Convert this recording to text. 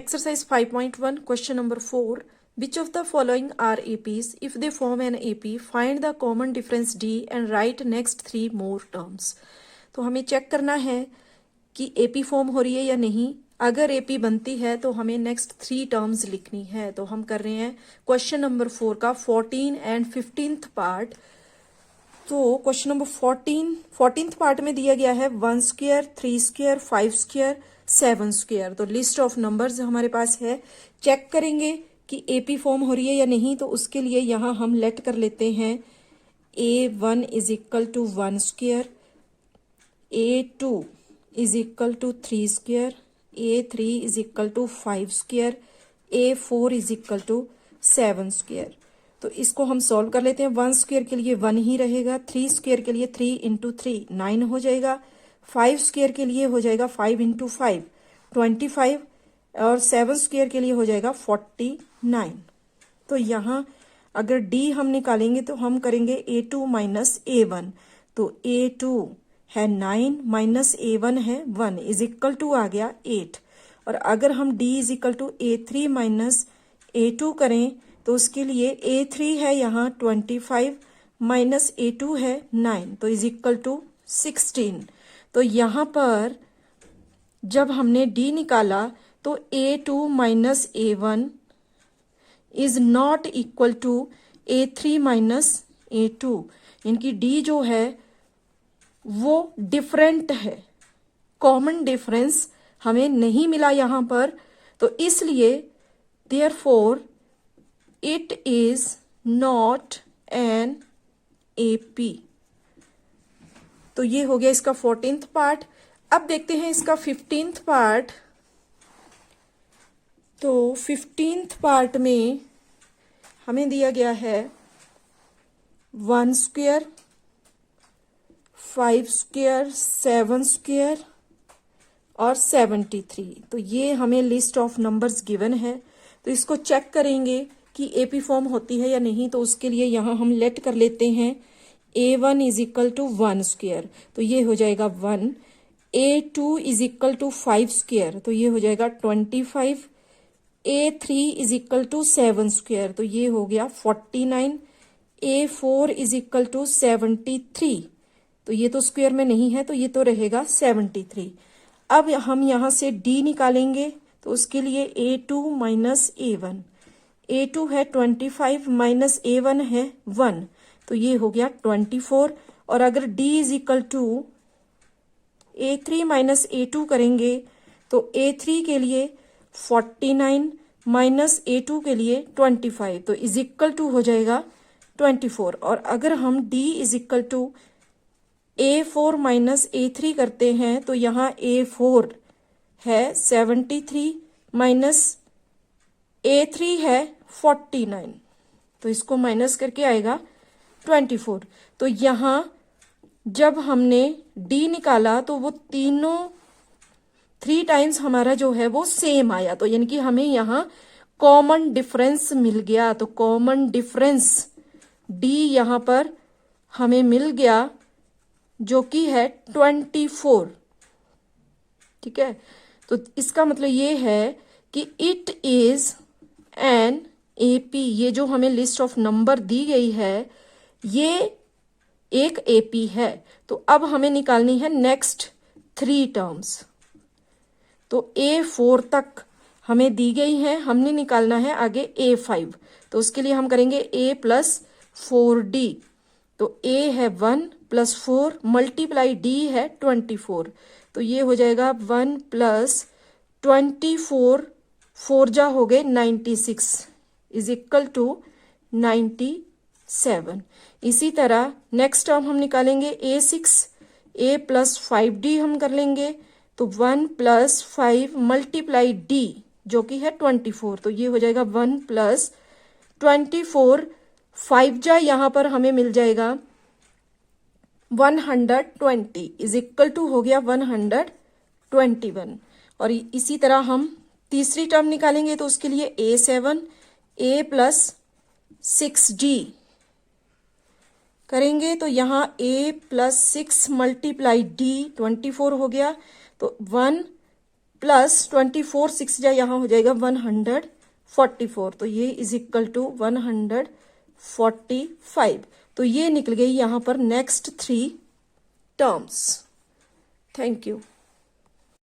Exercise 5.1, question number 4. Which of the following are APs? If they form an AP, find the common difference D and write next 3 more terms. तो हमें check करना है कि AP form हो रही है या नहीं. अगर AP बनती है तो हमें नेक्स्ट 3 टर्म्स लिखनी है. तो हम कर रहे हैं क्वेश्चन नंबर 4 का 14 एंड 15th पार्ट. तो क्वेश्चन नंबर 14th पार्ट में दिया गया है 1 स्क्वायर, 3 स्क्वायर, 5 स्क्वायर, 7 स्क्वायर. तो लिस्ट ऑफ नंबर्स हमारे पास है. चेक करेंगे कि AP फॉर्म हो रही है या नहीं. तो उसके लिए यहाँ हम लेट कर लेते हैं A1 is equal to 1 square, A2 is equal to 3 square, A3 is equal to 5 square, A4 is equal to 7 square. तो इसको हम सॉल्व कर लेते हैं. 1 स्क्वायर के लिए 1 ही रहेगा, 3 स्क्वायर के लिए 3 इंटू 3 9 हो जाएगा, 5 स्क्वायर के लिए हो जाएगा 5 इंटू 5 25, और 7 स्क्वायर के लिए हो जाएगा 49. तो यहाँ अगर D हम निकालेंगे तो हम करेंगे A2 माइनस A1. तो A2 है 9 माइनस A1 है 1 इज इक्वल टू आ गया 8. और अगर हम D is equal to A3 minus A2 करें तो उसके लिए A3 है यहाँ 25 माइनस A2 है 9, तो इज इक्वल टू 16. तो यहाँ पर जब हमने D निकाला तो A2 माइनस A1 is not equal to A3 minus A2. इनकी D जो है वो डिफरेंट है, कॉमन डिफरेंस हमें नहीं मिला यहाँ पर. तो इसलिए therefore it is not an AP. तो ये हो गया इसका 14th पार्ट. अब देखते हैं इसका 15th पार्ट. तो 15th पार्ट में हमें दिया गया है 1 स्क्वायर, 5 स्क्वायर, 7 स्क्वायर और 73. तो ये हमें लिस्ट ऑफ नंबर्स गिवन है. तो इसको चेक करेंगे कि AP फॉर्म होती है या नहीं. तो उसके लिए यहाँ हम लेट कर लेते हैं A1 is equal to 1 square, तो ये हो जाएगा 1. A2 is equal to 5 square, तो ये हो जाएगा 25. A3 is equal to 7 square, तो ये हो गया 49. A4 इज इक्वल टू 73, तो ये तो स्क्वायर में नहीं है तो ये तो रहेगा 73. अब हम यहाँ से D निकालेंगे तो उसके लिए A2 माइनस A1. A2 है 25 माइनस A1 है 1, तो ये हो गया 24. और अगर D is equal to A3 minus A2 करेंगे तो A3 के लिए 49 माइनस A2 के लिए 25, तो इज इक्वल टू हो जाएगा 24. और अगर हम D is equal to A4 minus A3 करते हैं तो यहाँ A4 है 73 माइनस A3 है 49, तो इसको माइनस करके आएगा 24. तो यहाँ जब हमने D निकाला तो वो तीनों 3 टाइम्स हमारा जो है वो सेम आया. तो यानी कि हमें यहाँ कॉमन डिफरेंस मिल गया. तो कॉमन डिफरेंस D यहाँ पर हमें मिल गया जो कि है 24. ठीक है, तो इसका मतलब ये है कि इट इज एन AP. ये जो हमें लिस्ट ऑफ नंबर दी गई है ये एक AP है. तो अब हमें निकालनी है नेक्स्ट 3 टर्म्स. तो A4 तक हमें दी गई है, हमने निकालना है आगे A5. तो उसके लिए हम करेंगे A प्लस 4D. तो A है 1 प्लस 4 मल्टीप्लाई D है 24, तो ये हो जाएगा 1 प्लस 24, 4 जा हो गए 96 इज इक्वल टू 97. इसी तरह नेक्स्ट टर्म हम निकालेंगे A6. A प्लस 5D हम कर लेंगे तो 1 प्लस 5 मल्टीप्लाई D जो कि है 24, तो ये हो जाएगा 1 प्लस 24, 5 जा यहाँ पर हमें मिल जाएगा 120 इज इक्वल टू हो गया 121. और इसी तरह हम तीसरी टर्म निकालेंगे तो उसके लिए A7, A प्लस 6D करेंगे तो यहाँ A प्लस 6 मल्टीप्लाई D 24 हो गया. तो 1 प्लस 24 6 जा यहाँ हो जाएगा 144, तो ये इज इक्वल टू 145। तो ये निकल गई यहाँ पर नेक्स्ट 3 टर्म्स। Thank you.